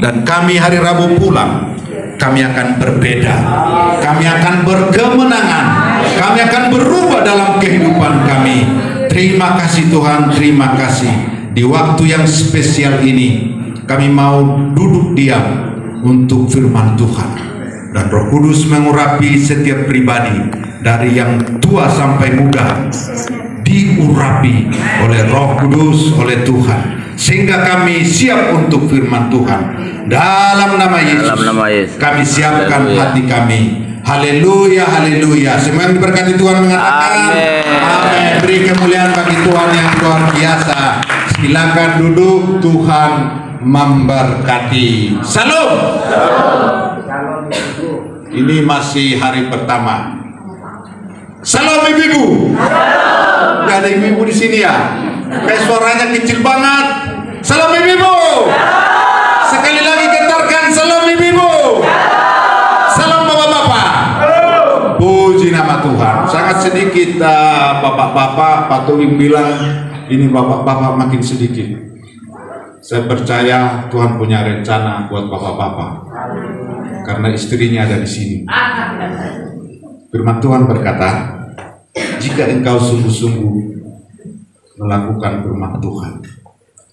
Dan kami hari Rabu pulang, kami akan berbeda, kami akan berkemenangan, kami akan berubah dalam kehidupan kami. Terima kasih Tuhan, terima kasih. Di waktu yang spesial ini kami mau duduk diam untuk firman Tuhan, dan Roh Kudus mengurapi setiap pribadi dari yang tua sampai muda, diurapi oleh Roh Kudus, oleh Tuhan, sehingga kami siap untuk firman Tuhan. Dalam nama Yesus, kami siapkan hati kami. Haleluya, haleluya. Semua yang diberkati Tuhan mengatakan amin. Beri kemuliaan bagi Tuhan yang luar biasa. Silakan duduk, Tuhan memberkati. Salam. Ini masih hari pertama. Salam ibu-ibu. Gak ada ibu-ibu di sini ya? Kayak suaranya kecil banget. Salam ibu-ibu. Sekali lagi getarkan salam ibu-ibu. Salam bapak-bapak. Puji nama Tuhan. Sangat sedikit bapak-bapak. Pak Tobing bilang ini bapak-bapak makin sedikit. Saya percaya Tuhan punya rencana buat bapak-bapak, karena istrinya ada di sini. Firman Tuhan berkata, jika engkau sungguh-sungguh melakukan firman Tuhan,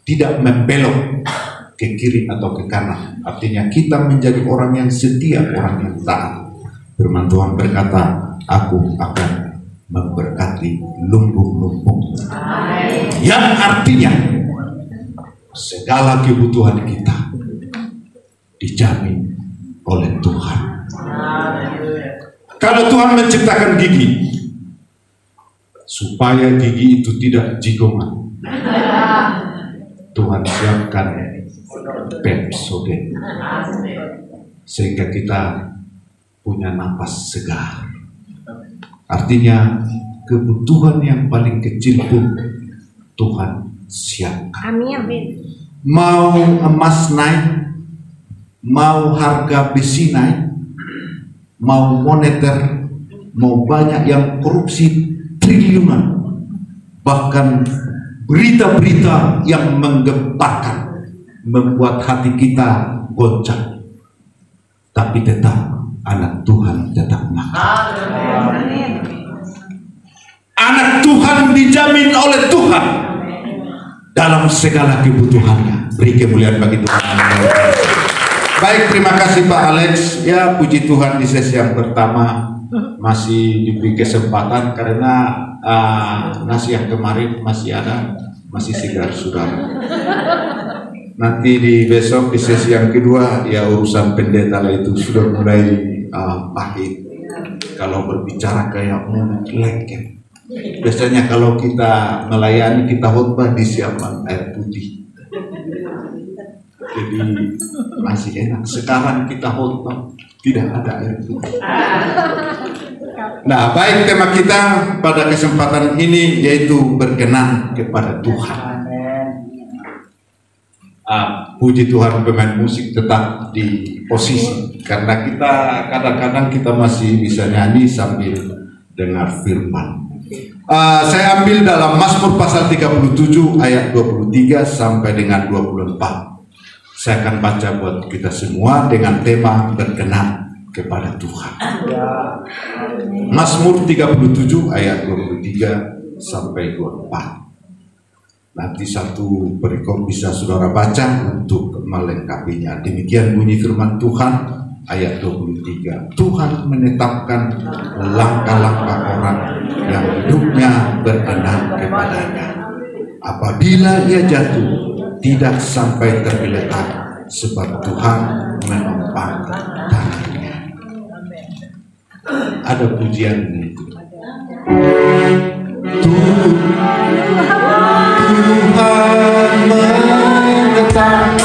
tidak membelok ke kiri atau ke kanan, artinya kita menjadi orang yang setia, orang yang taat. Firman Tuhan berkata, aku akan memberkati lumbung-lumbung, yang artinya segala kebutuhan kita dijamin oleh Tuhan. Kalau Tuhan menciptakan gigi, supaya gigi itu tidak jigongan, Tuhan siapkan Pepsodent, sehingga kita punya napas segar. Artinya kebutuhan yang paling kecil pun Tuhan siapkan. Amin. Mau emas naik, mau harga besi naik, mau moneter, mau banyak yang korupsi triliunan, bahkan berita-berita yang menggemparkan membuat hati kita goncang, tapi tetap anak Tuhan tetap makan. Anak Tuhan dijamin oleh Tuhan dalam segala kebutuhannya. Beri kemuliaan bagi Tuhan. Baik, terima kasih Pak Alex. Ya, puji Tuhan di sesi yang pertama masih diberi kesempatan, karena nasi yang kemarin masih ada, masih segar saudara. Nanti di besok di sesi yang kedua, ya urusan pendeta itu sudah mulai pahit. Kalau berbicara kayak lengket. Biasanya kalau kita melayani, kita khotbah disiapkan air putih, jadi masih enak. Sekarang kita khotbah tidak ada air putih. Nah, baik, tema kita pada kesempatan ini yaitu berkenan kepada Tuhan. Puji Tuhan, pemain musik tetap di posisi, karena kita kadang-kadang kita masih bisa nyanyi sambil dengar firman. Saya ambil dalam Mazmur pasal 37 ayat 23 sampai dengan 24. Saya akan baca buat kita semua dengan tema berkenan kepada Tuhan. Mazmur 37 ayat 23 sampai 24. Nanti satu perikop bisa saudara baca untuk melengkapinya. Demikian bunyi firman Tuhan. Ayat 23, Tuhan menetapkan langkah-langkah orang yang hidupnya berkenan kepadanya. Apabila ia jatuh, tidak sampai tergeletak, sebab Tuhan menopang tangannya. Ada pujian itu. Tuhan menetapkan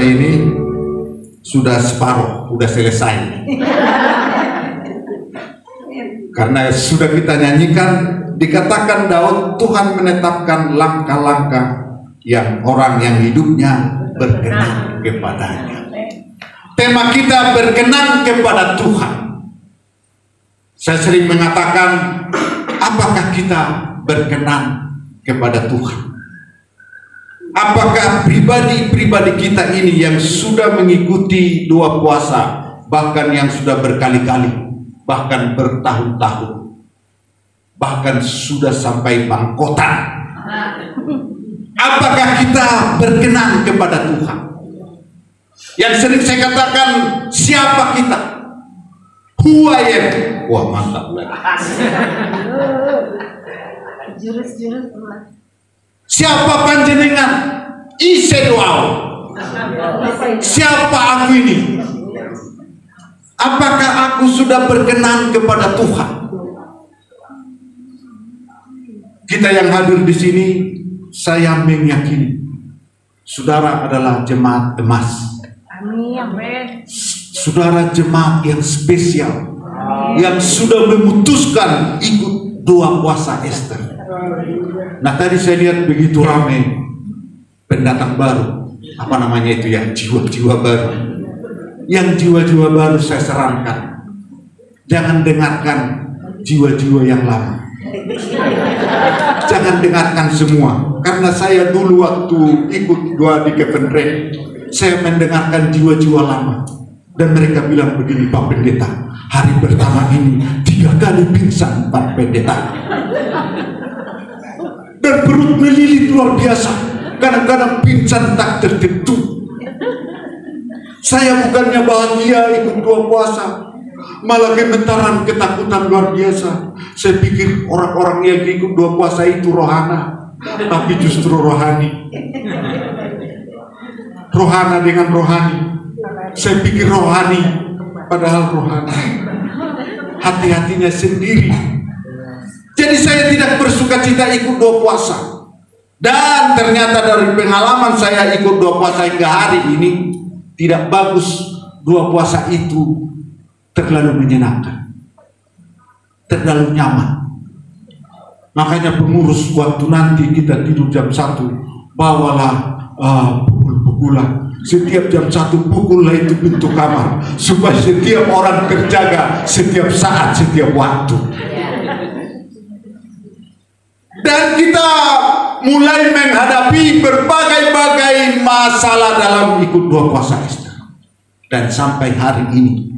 ini sudah separuh, sudah selesai. Karena sudah kita nyanyikan, dikatakan Daud, Tuhan menetapkan langkah-langkah yang orang yang hidupnya berkenan kepadanya. Tema kita berkenan kepada Tuhan. Saya sering mengatakan, apakah kita berkenan kepada Tuhan? Apakah pribadi-pribadi kita ini yang sudah mengikuti 2 puasa, bahkan yang sudah berkali-kali, bahkan bertahun-tahun, bahkan sudah sampai bangkotan, apakah kita berkenan kepada Tuhan? Yang sering saya katakan, siapa kita? Who I am? Wah, mantap. Siapa panjenengan? Ise doa. Siapa aku ini? Apakah aku sudah berkenan kepada Tuhan? Kita yang hadir di sini, saya meyakini saudara adalah jemaat emas. Amin. Saudara jemaat yang spesial, yang sudah memutuskan ikut 2 puasa Ester. Nah, tadi saya lihat begitu ramai pendatang baru, apa namanya itu ya, jiwa-jiwa baru. Yang jiwa-jiwa baru saya sarankan, jangan dengarkan jiwa-jiwa yang lama. Jangan dengarkan semua, karena saya dulu waktu ikut doa di Kepenrek, saya mendengarkan jiwa-jiwa lama, dan mereka bilang begini, Pak Pendeta, hari pertama ini 3 kali pingsan Pak Pendeta, dan perut melilit luar biasa, kadang-kadang pingsan tak tertentu. Saya bukannya bahagia ikut 2 puasa, malah gemetaran, ketakutan luar biasa. Saya pikir orang-orang yang ikut 2 puasa itu rohana, tapi justru rohani. Rohana dengan rohani. Saya pikir rohani, padahal rohani. Hati-hatinya sendiri. Jadi saya tidak bersuka cita ikut 2 puasa. Dan ternyata dari pengalaman saya ikut 2 puasa hingga hari ini, tidak bagus 2 puasa itu terlalu menyenangkan, terlalu nyaman. Makanya pengurus, waktu nanti kita tidur jam 1, bawalah pukul-pukulan. Setiap jam 1 pukullah itu pintu kamar, supaya setiap orang terjaga setiap saat, setiap waktu. Dan kita mulai menghadapi berbagai-bagai masalah dalam ikut 2 puasa Ester. Dan sampai hari ini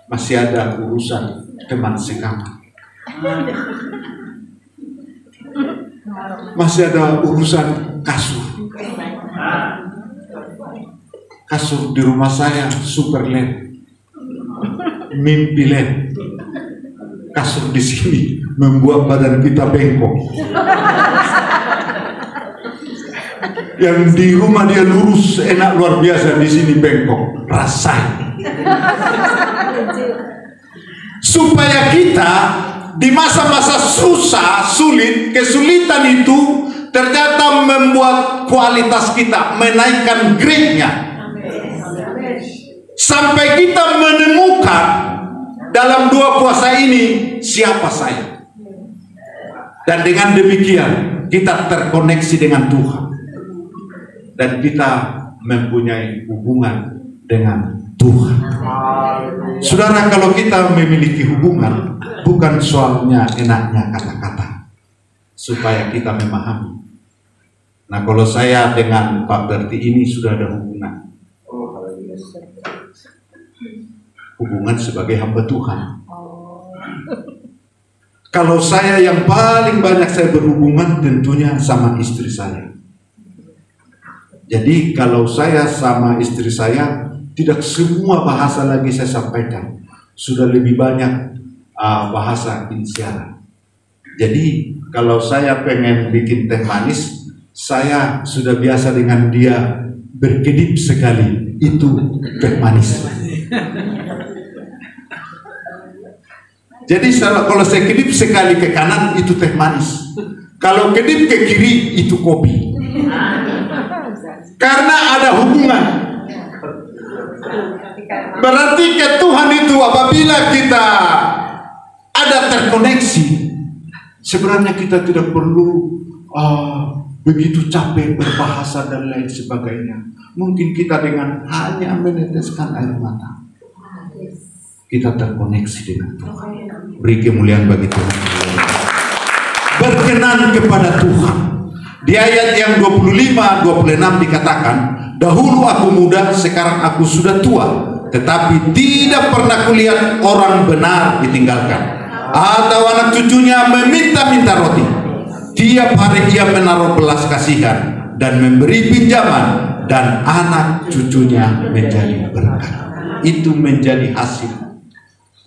masih ada urusan teman sekamar, masih ada urusan kasur. Kasur di rumah saya super lem, mimpi lem. Kasur di sini membuat badan kita bengkok. Yang di rumah dia lurus, enak luar biasa, di sini bengkok, rasain. Supaya kita di masa-masa susah, sulit, kesulitan itu ternyata membuat kualitas kita, menaikkan grade-nya. Sampai kita menemukan dalam 2 puasa ini siapa saya. Dan dengan demikian kita terkoneksi dengan Tuhan. Dan kita mempunyai hubungan dengan Tuhan. Saudara, kalau kita memiliki hubungan, bukan soalnya enaknya kata-kata, supaya kita memahami. Nah, kalau saya dengan Pak Berti ini sudah ada hubungan. Hubungan sebagai hamba Tuhan. Kalau saya yang paling banyak saya berhubungan tentunya sama istri saya. Jadi kalau saya sama istri saya, tidak semua bahasa lagi saya sampaikan, sudah lebih banyak bahasa isyarat. Jadi kalau saya pengen bikin teh manis, saya sudah biasa dengan dia berkedip sekali, itu teh manis. Jadi kalau saya kedip sekali ke kanan, itu teh manis. Kalau kedip ke kiri, itu kopi. Karena ada hubungan. Berarti ke Tuhan itu apabila kita ada terkoneksi, sebenarnya kita tidak perlu begitu capek berbahasa dan lain sebagainya. Mungkin kita dengan hanya meneteskan air mata, kita terkoneksi dengan Tuhan. Beri kemuliaan bagi Tuhan. Berkenan kepada Tuhan. Di ayat yang 25-26 dikatakan, dahulu aku muda, sekarang aku sudah tua, tetapi tidak pernah kulihat orang benar ditinggalkan, atau anak cucunya meminta-minta roti. Tiap hari ia menaruh belas kasihan dan memberi pinjaman, dan anak cucunya menjadi berkat. Itu menjadi hasil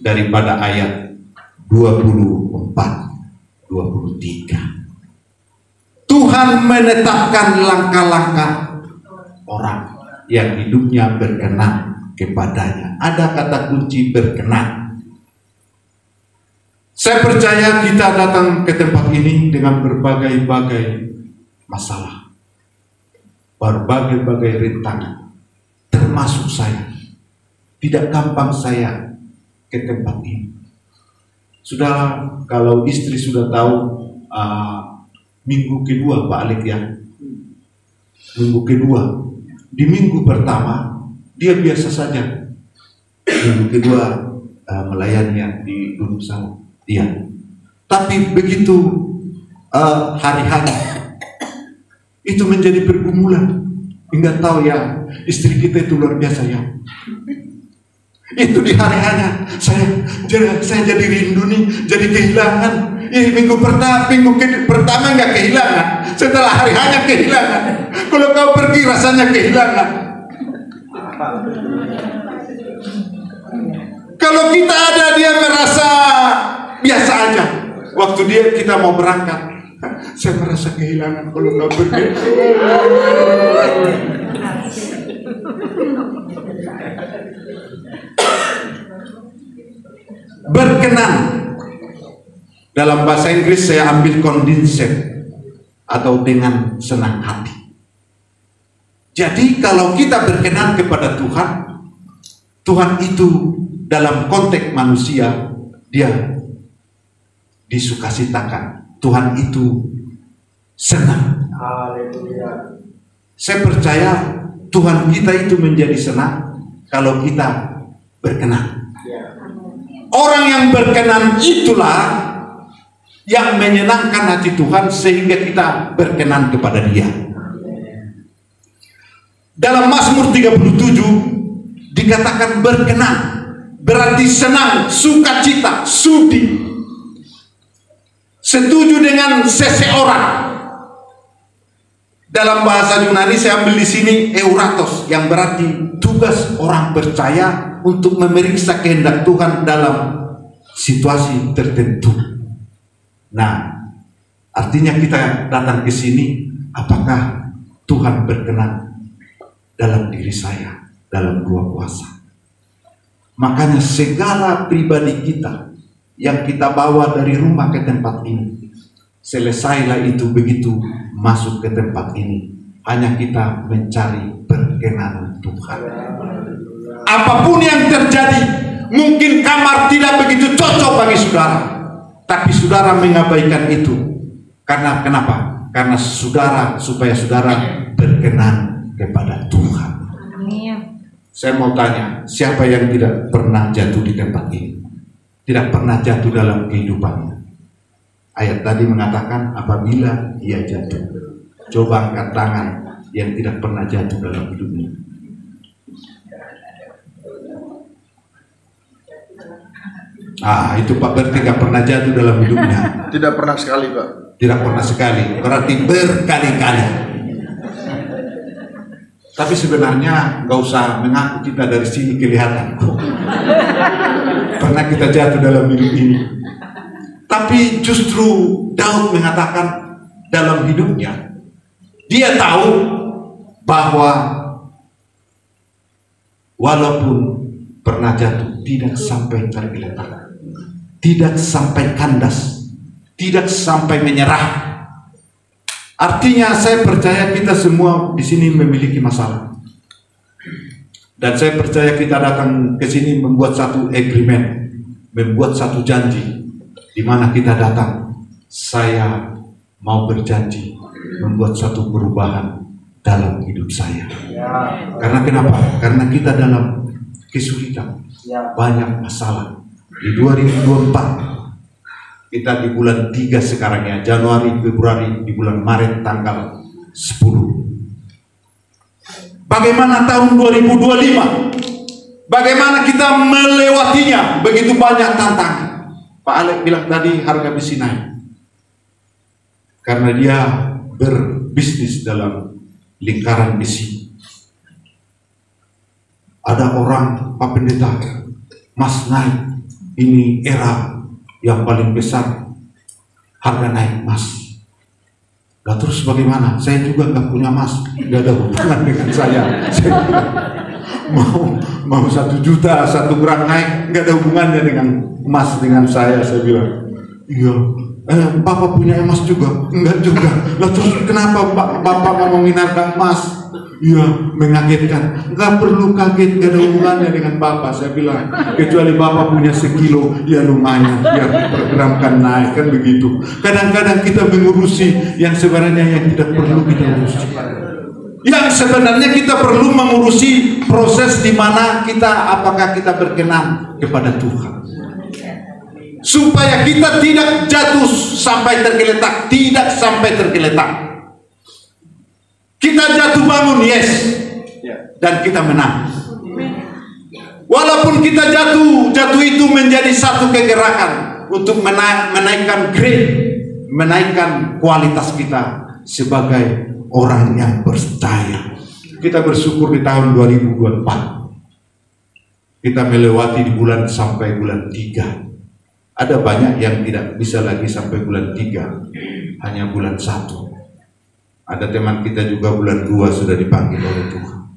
daripada ayat 24-23. Tuhan menetapkan langkah-langkah orang yang hidupnya berkenan kepadanya. Ada kata kunci berkenan. Saya percaya kita datang ke tempat ini dengan berbagai-bagai masalah, berbagai-bagai rintangan, termasuk saya. Tidak gampang saya ke tempat ini. Sudah, kalau istri sudah tahu minggu kedua Pak Alek ya, minggu kedua, di minggu pertama dia biasa saja, minggu kedua melayani di Gunung Sawah, iya. Tapi begitu hari-hari itu menjadi pergumulan. Enggak tahu ya, istri kita itu luar biasa ya. Itu di hari-harinya saya jadi rindu nih, jadi kehilangan. Minggu pertama nggak kehilangan, setelah hari-harinya kehilangan. Kalau kau pergi rasanya kehilangan. Kalau kita ada, dia merasa biasa aja. Waktu kita mau berangkat, saya merasa kehilangan kalau kau pergi. Berkenan, dalam bahasa Inggris saya ambil condensate atau dengan senang hati. Jadi kalau kita berkenan kepada Tuhan, Tuhan itu dalam konteks manusia dia disukacitakan. Tuhan itu senang. Haleluya. Saya percaya Tuhan kita itu menjadi senang kalau kita berkenan. Orang yang berkenan itulah yang menyenangkan hati Tuhan sehingga kita berkenan kepada Dia. Dalam Mazmur 37 dikatakan berkenan, berarti senang, sukacita, sudi, setuju dengan seseorang. Dalam bahasa Yunani saya ambil di sini euratos, yang berarti tugas orang percaya untuk memeriksa kehendak Tuhan dalam situasi tertentu. Nah, artinya kita datang ke sini, apakah Tuhan berkenan dalam diri saya dalam dua puasa? Makanya segala pribadi kita yang kita bawa dari rumah ke tempat ini, selesailah itu begitu masuk ke tempat ini, hanya kita mencari berkenan Tuhan. Apapun yang terjadi, mungkin kamar tidak begitu cocok bagi saudara, tapi saudara mengabaikan itu. Karena kenapa? Karena supaya saudara berkenan kepada Tuhan. Saya mau tanya, siapa yang tidak pernah jatuh di tempat ini? Tidak pernah jatuh dalam kehidupannya. Ayat tadi mengatakan apabila ia jatuh. Coba angkat tangan yang tidak pernah jatuh dalam hidupnya. Itu Pak berarti tidak pernah jatuh dalam hidupnya. Tidak pernah sekali Pak. Tidak pernah sekali, berarti berkali-kali. Tapi sebenarnya nggak usah mengaku kita dari sini kelihatan. Pernah kita jatuh dalam hidup ini. Tapi justru Daud mengatakan dalam hidupnya, dia tahu bahwa walaupun pernah jatuh, tidak sampai tergeletak, tidak sampai kandas, tidak sampai menyerah. Artinya saya percaya kita semua di sini memiliki masalah. Dan saya percaya kita datang ke sini membuat satu agreement, membuat satu janji, di mana kita datang. Saya mau berjanji membuat satu perubahan dalam hidup saya. Karena kenapa? Karena kita dalam kesulitan, banyak masalah. Di 2024, kita di bulan 3 sekarang ya, Januari, Februari, di bulan Maret tanggal 10. Bagaimana tahun 2025? Bagaimana kita melewatinya? Begitu banyak tantangan. Pak Alek bilang tadi harga besi naik. Karena dia berbisnis dalam lingkaran besi. Ada orang, Pak Pendeta, Mas naik. Ini era yang paling besar. Harga naik, Mas. Nah, terus bagaimana? Saya juga nggak punya emas, nggak ada hubungan dengan saya. Mau 1 juta 1 gram naik, nggak ada hubungannya dengan emas dengan saya. Saya bilang, iya, Bapak punya emas juga? Enggak juga. Lah terus kenapa Bapak ngomongin harga emas? Iya, mengagetkan. Nggak perlu kaget, nggak ada hubungannya dengan Bapak. Saya bilang, kecuali Bapak punya sekilo, ya lumayan, biar per gram kan naik, kan begitu. Kadang-kadang kita mengurusi yang sebenarnya yang tidak perlu kita urusi. Yang sebenarnya kita perlu mengurusi proses di mana kita, apakah kita berkenan kepada Tuhan. Supaya kita tidak jatuh sampai tergeletak, tidak sampai tergeletak. Kita jatuh bangun, yes, dan kita menang. Walaupun kita jatuh itu menjadi satu kegerakan untuk menaikkan grade, menaikkan kualitas kita sebagai orang yang percaya. Kita bersyukur di tahun 2024. Kita melewati di bulan sampai bulan 3. Ada banyak yang tidak bisa lagi sampai bulan 3, hanya bulan 1. Ada teman kita juga bulan 2 sudah dipanggil oleh Tuhan.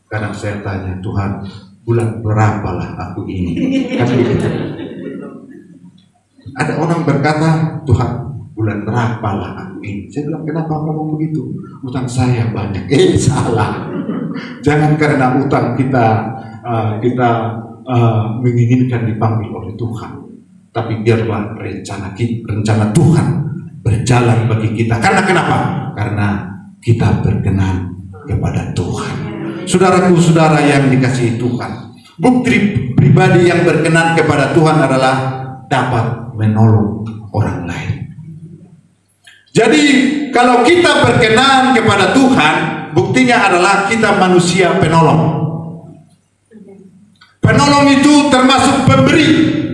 Kadang saya tanya, Tuhan, bulan berapalah aku ini? Kan begitu. Ada orang berkata, Tuhan, bulan berapalah aku ini? Saya bilang, kenapa ngomong begitu? Utang saya banyak. Salah. Jangan karena utang kita menginginkan dipanggil oleh Tuhan. Tapi biarlah rencana Tuhan berjalan bagi kita. Karena kenapa? Karena kita berkenan kepada Tuhan. Saudaraku-saudara yang dikasihi Tuhan, bukti pribadi yang berkenan kepada Tuhan adalah dapat menolong orang lain. Jadi kalau kita berkenan kepada Tuhan, buktinya adalah kita manusia penolong. Penolong itu termasuk pemberi.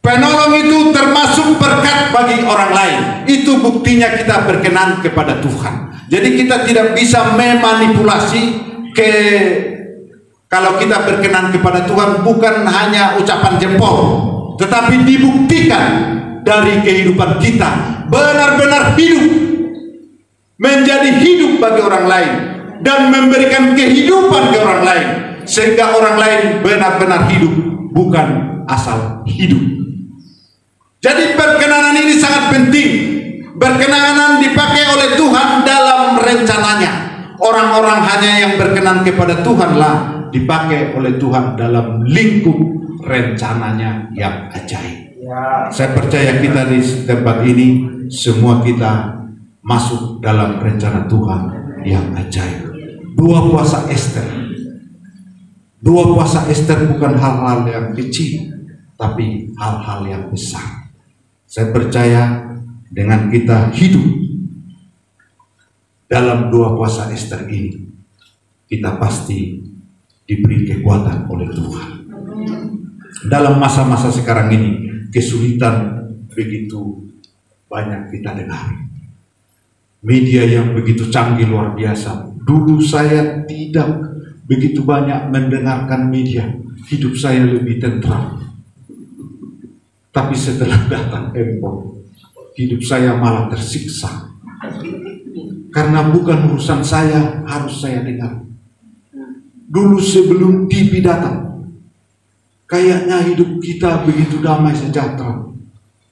Penolong itu termasuk berkat bagi orang lain. Itu buktinya kita berkenan kepada Tuhan. Jadi kita tidak bisa memanipulasi kalau kita berkenan kepada Tuhan bukan hanya ucapan jempol, tetapi dibuktikan dari kehidupan kita benar-benar hidup, menjadi hidup bagi orang lain dan memberikan kehidupan ke orang lain, sehingga orang lain benar-benar hidup, bukan asal hidup. Jadi perkenanan ini sangat penting. Berkenanan dipakai oleh Tuhan dalam rencananya. Orang-orang hanya yang berkenan kepada Tuhanlah dipakai oleh Tuhan dalam lingkup rencananya yang ajaib. Saya percaya kita di tempat ini semua kita masuk dalam rencana Tuhan yang ajaib. Dua puasa Ester. Dua puasa Ester bukan hal-hal yang kecil, tapi hal-hal yang besar. Saya percaya dengan kita hidup dalam dua puasa Ester ini, kita pasti diberi kekuatan oleh Tuhan. Dalam masa-masa sekarang ini, kesulitan begitu banyak kita dengar. Media yang begitu canggih luar biasa. Dulu saya tidak begitu banyak mendengarkan media. Hidup saya lebih tentram. Tapi setelah datang handphone, hidup saya malah tersiksa. Karena bukan urusan saya, harus saya dengar. Dulu sebelum TV datang, kayaknya hidup kita begitu damai sejahtera.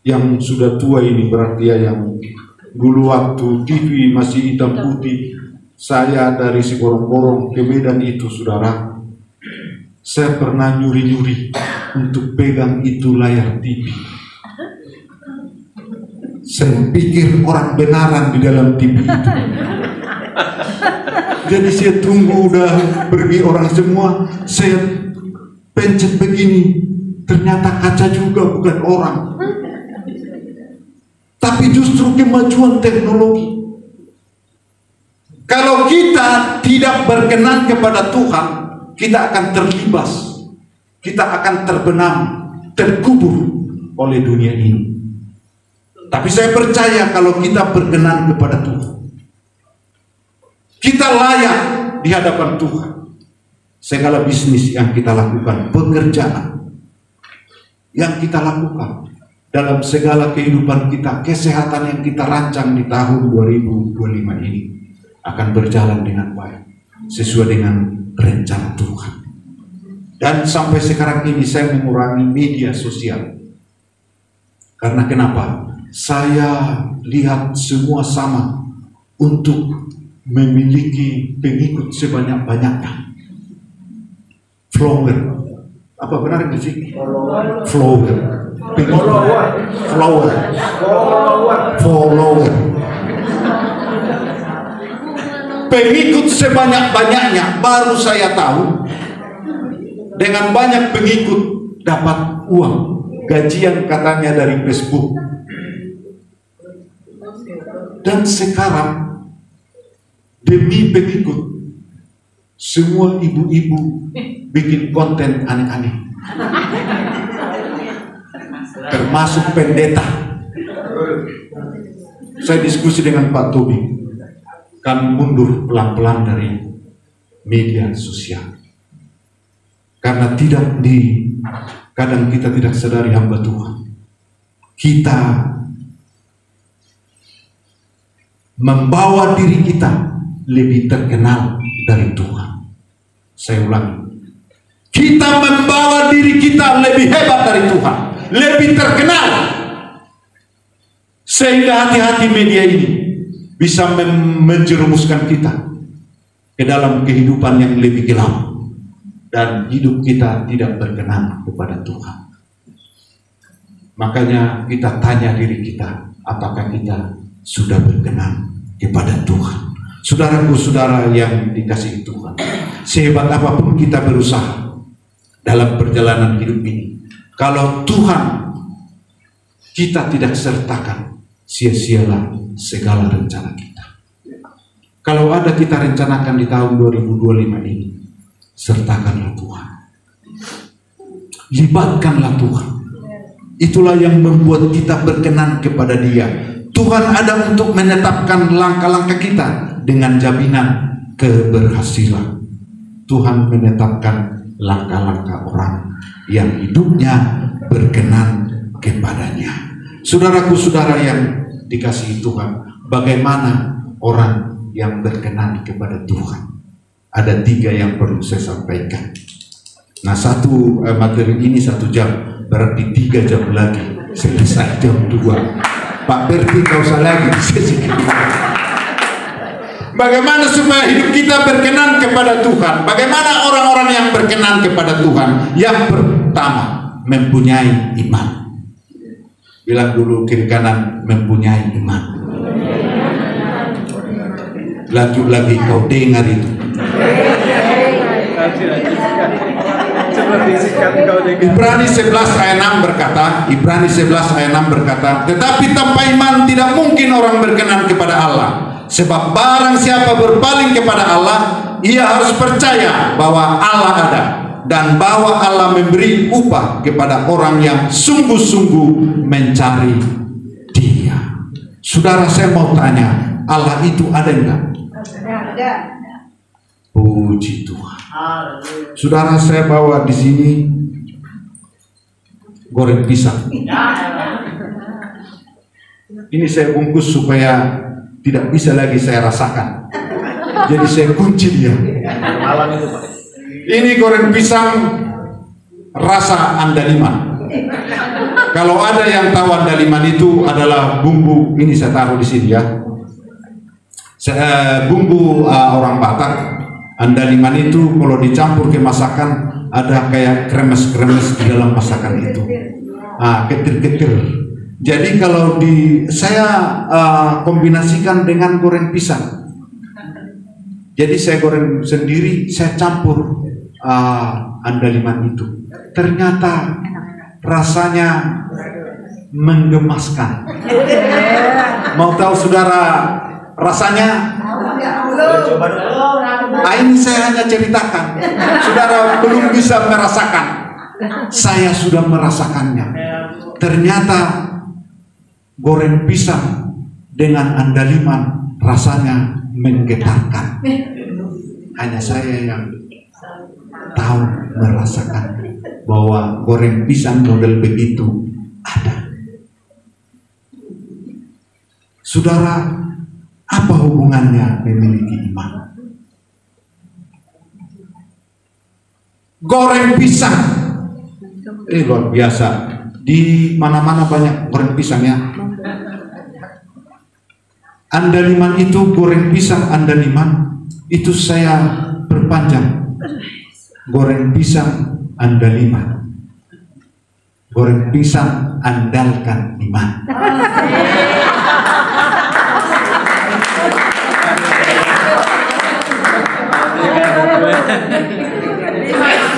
Yang sudah tua ini berarti ya, yang dulu waktu TV masih hitam putih, Saya dari Sigorong-Borong ke Medan itu, saudara, saya pernah nyuri-nyuri untuk pegang itu layar TV. Saya pikir orang benaran di dalam TV itu. Jadi saya tunggu udah pergi orang semua, saya pencet begini, ternyata kaca juga bukan orang. Tapi justru kemajuan teknologi. Kalau kita tidak berkenan kepada Tuhan, kita akan terlibas, kita akan terbenam, terkubur oleh dunia ini. Tapi saya percaya kalau kita berkenan kepada Tuhan, kita layak di hadapan Tuhan. Segala bisnis yang kita lakukan, pekerjaan yang kita lakukan, dalam segala kehidupan kita, kesehatan yang kita rancang di tahun 2025 ini akan berjalan dengan baik, sesuai dengan rencana Tuhan. Dan sampai sekarang ini saya mengurangi media sosial. Karena kenapa? Saya lihat semua sama untuk memiliki pengikut sebanyak-banyaknya. Follower, apa benar itu sih? Follower, follower. Pengikut sebanyak-banyaknya, baru saya tahu dengan banyak pengikut dapat uang, gajian katanya dari Facebook. Dan sekarang demi pengikut, semua ibu-ibu bikin konten aneh-aneh, termasuk pendeta. Saya diskusi dengan Pak Tobi, kami mundur pelan-pelan dari media sosial. Karena kadang kita tidak sadari hamba Tuhan, kita membawa diri kita lebih terkenal dari Tuhan. Saya ulangi, kita membawa diri kita lebih hebat dari Tuhan, lebih terkenal, sehingga hati-hati media ini bisa menjerumuskan kita ke dalam kehidupan yang lebih gelap, dan hidup kita tidak berkenan kepada Tuhan. Makanya kita tanya diri kita, apakah kita sudah berkenan kepada Tuhan? Saudaraku, saudara yang dikasihi Tuhan, sehebat apapun kita berusaha dalam perjalanan hidup ini, kalau Tuhan kita tidak sertakan, sia-sialah segala rencana kita. Kalau ada kita rencanakan di tahun 2025 ini, sertakanlah Tuhan, libatkanlah Tuhan. Itulah yang membuat kita berkenan kepada Dia. Tuhan ada untuk menetapkan langkah-langkah kita dengan jaminan keberhasilan. Tuhan menetapkan langkah-langkah orang yang hidupnya berkenan kepadanya. Saudaraku, saudara yang dikasihi Tuhan, bagaimana orang yang berkenan kepada Tuhan? Ada 3 yang perlu saya sampaikan. Nah, materi ini 1 jam, berarti 3 jam lagi selesai jam 2. Pak Berti, kau usah lagi. Bagaimana supaya hidup kita berkenan kepada Tuhan? Bagaimana orang-orang yang berkenan kepada Tuhan? Yang pertama, mempunyai iman. Bilang dulu kiri kanan, mempunyai iman. Lanjut lagi, kau dengar itu. Ibrani 11 ayat 6 berkata, tetapi tanpa iman tidak mungkin orang berkenan kepada Allah. Sebab barang siapa berpaling kepada Allah, ia harus percaya bahwa Allah ada, dan bahwa Allah memberi upah kepada orang yang sungguh-sungguh mencari Dia. Saudara, saya mau tanya, Allah itu ada enggak? Ada. Puji Tuhan. Saudara, saya bawa di sini goreng pisang. Ini saya bungkus supaya tidak bisa lagi saya rasakan. Jadi saya kunci dia. Ini goreng pisang rasa andaliman. Kalau ada yang tahu andaliman itu adalah bumbu, ini saya taruh di sini ya. Bumbu orang Batak, andaliman itu kalau dicampur ke masakan ada kayak kremes-kremes di dalam masakan itu, ketir-ketir. Jadi kalau saya kombinasikan dengan goreng pisang. Jadi saya goreng sendiri, saya campur andaliman itu. Ternyata rasanya menggemaskan. Mau tahu saudara rasanya? Ini saya hanya ceritakan. Saudara belum bisa merasakan. Saya sudah merasakannya. Ternyata goreng pisang dengan andaliman rasanya menggetarkan. Hanya saya yang tahu merasakan bahwa goreng pisang model begitu ada. Saudara, apa hubungannya memiliki iman? Goreng pisang, luar biasa. Di mana-mana banyak goreng pisang ya. Andaliman itu, goreng pisang andaliman itu saya perpanjang. Goreng pisang andaliman. Goreng pisang andalkan iman.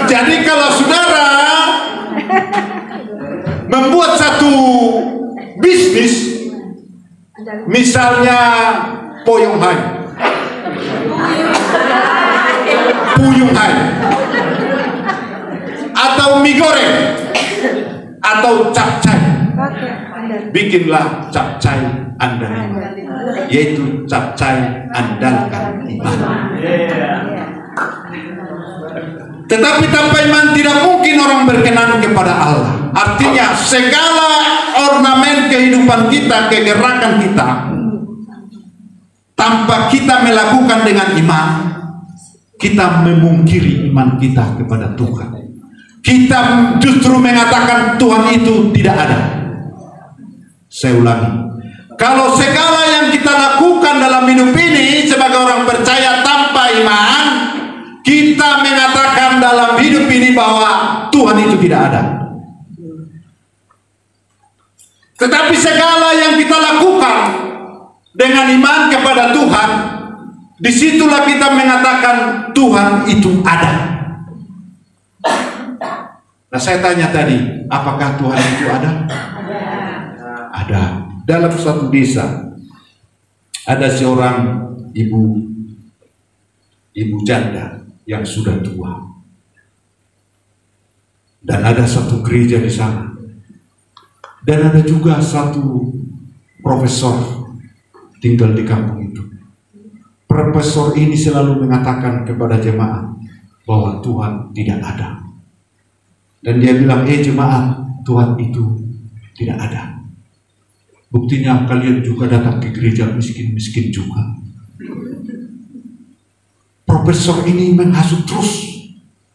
Jadi kalau saudara membuat satu bisnis, misalnya Puyung Hai, atau mie goreng, atau capcay, bikinlah capcay andaliman, yaitu capcay andalkan iman. Tetapi tanpa iman tidak mungkin orang berkenan kepada Allah. Artinya segala ornamen kehidupan kita, kegerakan kita, tanpa kita melakukan dengan iman, kita memungkiri iman kita kepada Tuhan. Kita justru mengatakan Tuhan itu tidak ada. Saya ulangi, kalau segala yang kita lakukan dalam hidup ini sebagai orang percaya tanpa iman, kita mengatakan dalam hidup ini bahwa Tuhan itu tidak ada. Tetapi segala yang kita lakukan dengan iman kepada Tuhan, disitulah kita mengatakan Tuhan itu ada. Nah, saya tanya tadi, apakah Tuhan itu ada? Ada. Dalam suatu desa ada seorang ibu janda yang sudah tua, dan ada satu gereja di sana, dan ada juga satu profesor tinggal di kampung itu. Profesor ini selalu mengatakan kepada jemaat bahwa Tuhan tidak ada, dan dia bilang, jemaat, Tuhan itu tidak ada. Buktinya kalian juga datang ke gereja miskin-miskin juga. Profesor ini menghasut terus,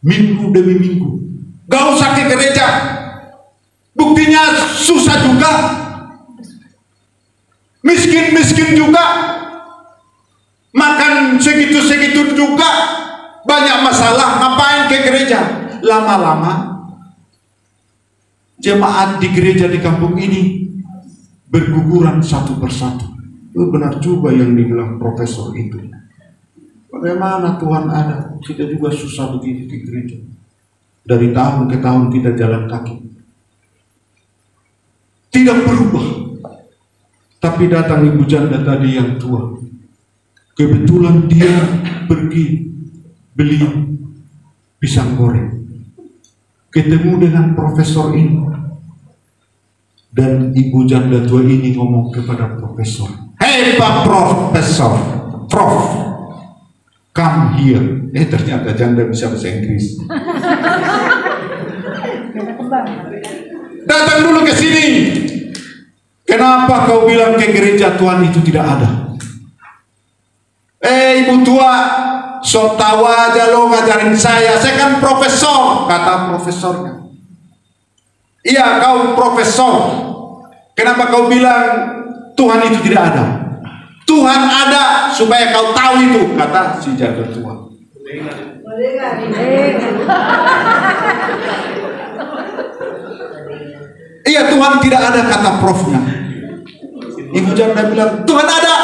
minggu demi minggu. Gak usah ke gereja, buktinya susah juga, miskin-miskin juga, makan segitu-segitu juga, banyak masalah, ngapain ke gereja? Lama-lama jemaat di gereja di kampung ini berguguran satu persatu. Benar juga yang dibilang profesor itu. Bagaimana Tuhan ada? Kita juga susah begitu di gereja. Dari tahun ke tahun kita jalan kaki, tidak berubah. Tapi datang ibu janda tadi yang tua. Kebetulan dia pergi beli pisang goreng, ketemu dengan profesor ini, dan ibu janda tua ini ngomong kepada profesor, "Hei Pak Profesor, Prof, come here." Ternyata janda bisa bahasa Inggris. Datang dulu ke sini. Kenapa kau bilang ke gereja Tuhan itu tidak ada? Ibu tua, sok tahu aja lo ngajarin saya kan profesor, kata profesornya. Iya, kau profesor. Kenapa kau bilang Tuhan itu tidak ada? Tuhan ada supaya kau tahu itu, kata si jaga tua. Iya, Tuhan tidak ada, kata profnya. Ibu janda bilang, Tuhan ada.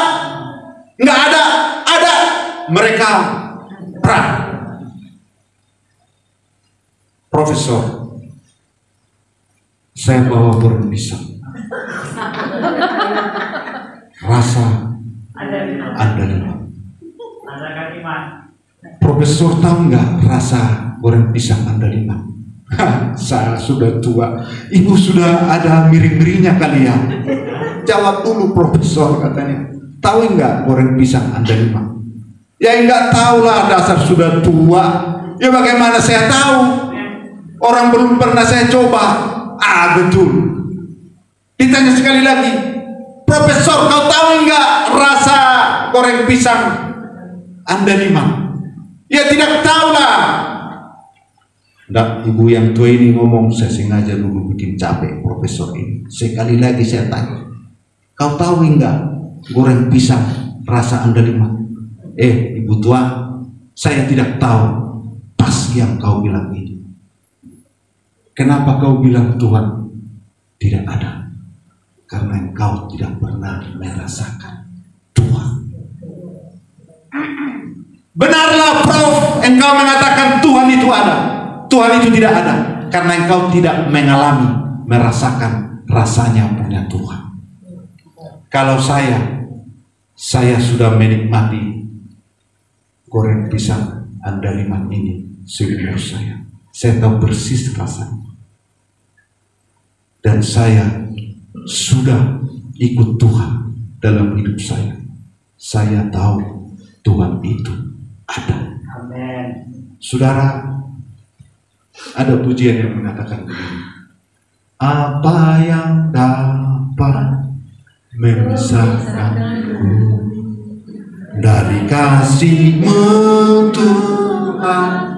Nggak ada, ada. Mereka perang. Profesor, saya bawa goreng pisang. Rasa andaliman. Profesor tahu nggak rasa goreng pisang andaliman? Saya sudah tua, ibu sudah ada miring-miringnya kali ya. Jawab dulu profesor, katanya. Tahu nggak goreng pisang andaliman? Ya nggak tahu lah, dasar sudah tua. Ya bagaimana saya tahu? Orang belum pernah saya coba. Betul. Ditanya sekali lagi, Profesor, kau tahu nggak rasa goreng pisang andaliman? Ya tidak tahu lah. Nggak, ibu yang tua ini ngomong, saya sengaja dulu bikin capek profesor ini. Sekali lagi saya tanya, kau tahu nggak goreng pisang rasa andaliman? Ibu tua, saya tidak tahu. Pas yang kau bilang ini. Kenapa kau bilang Tuhan tidak ada? Karena engkau tidak pernah merasakan Tuhan. Benarlah Prof, engkau mengatakan Tuhan itu ada. Tuhan itu tidak ada karena engkau tidak mengalami, merasakan rasanya punya Tuhan. Kalau saya sudah menikmati goreng pisang andaliman ini seumur saya. Saya tahu persis rasanya. Dan saya sudah ikut Tuhan dalam hidup saya. Saya tahu Tuhan itu ada. Amen. Saudara, ada pujian yang mengatakan begini. Apa yang dapat memisahkanku dari kasih-Mu Tuhan?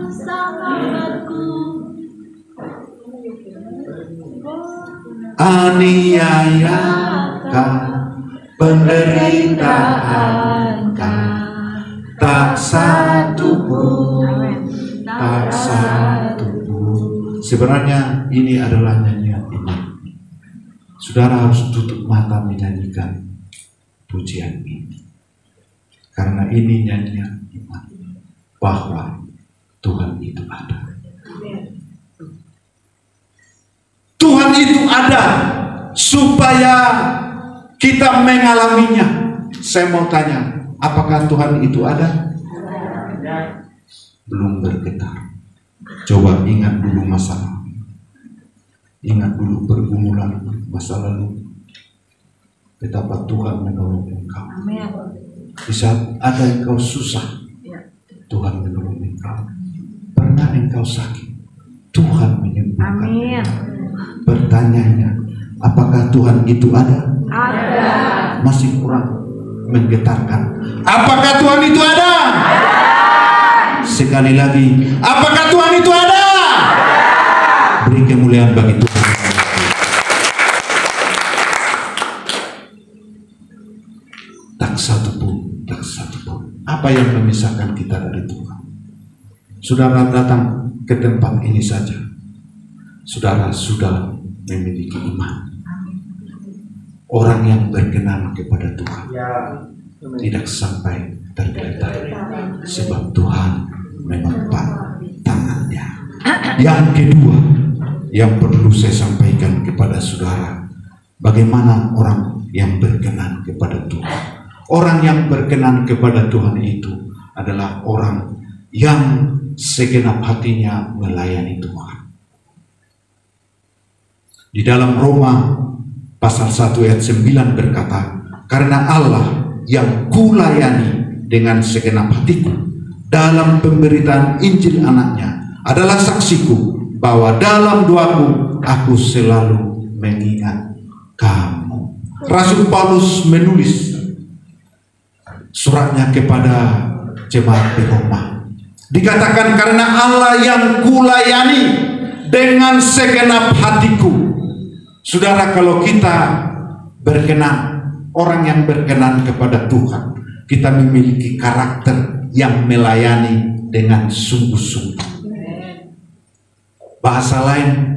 Aniayakan, penderitaankan, tak satu pun. Sebenarnya ini adalah nyanyian iman. Saudara harus tutup mata menyanyikan pujian ini, karena ini nyanyian iman bahwa Tuhan itu ada. Tuhan itu ada supaya kita mengalaminya. Saya mau tanya, apakah Tuhan itu ada? Belum bergetar. Coba ingat dulu masa lalu. Ingat dulu pergumulan masa lalu. Betapa Tuhan menolong engkau. Di saat ada engkau susah, Tuhan menolong engkau. Pernah engkau sakit, Tuhan menyembuhkan engkau. Pertanyaannya, apakah Tuhan itu ada? Ada. Masih kurang menggetarkan. Apakah Tuhan itu ada? Ada. Sekali lagi, apakah Tuhan itu ada? Ada. Beri kemuliaan bagi Tuhan. Tak satu pun. Apa yang memisahkan kita dari Tuhan? Saudara datang ke tempat ini saja, saudara sudah memiliki iman. Orang yang berkenan kepada Tuhan tidak sampai tergeletak, sebab Tuhan menopang tangannya. Yang kedua yang perlu saya sampaikan kepada saudara, bagaimana orang yang berkenan kepada Tuhan. Orang yang berkenan kepada Tuhan itu adalah orang yang segenap hatinya melayani Tuhan. Di dalam Roma pasal 1 ayat 9 berkata, karena Allah yang kulayani dengan segenap hatiku dalam pemberitaan Injil anaknya adalah saksiku bahwa dalam doaku aku selalu mengingat kamu. Rasul Paulus menulis suratnya kepada jemaat di Roma. Dikatakan karena Allah yang kulayani dengan segenap hatiku. Saudara, kalau kita berkenan orang yang berkenan kepada Tuhan, kita memiliki karakter yang melayani dengan sungguh-sungguh. Bahasa lain,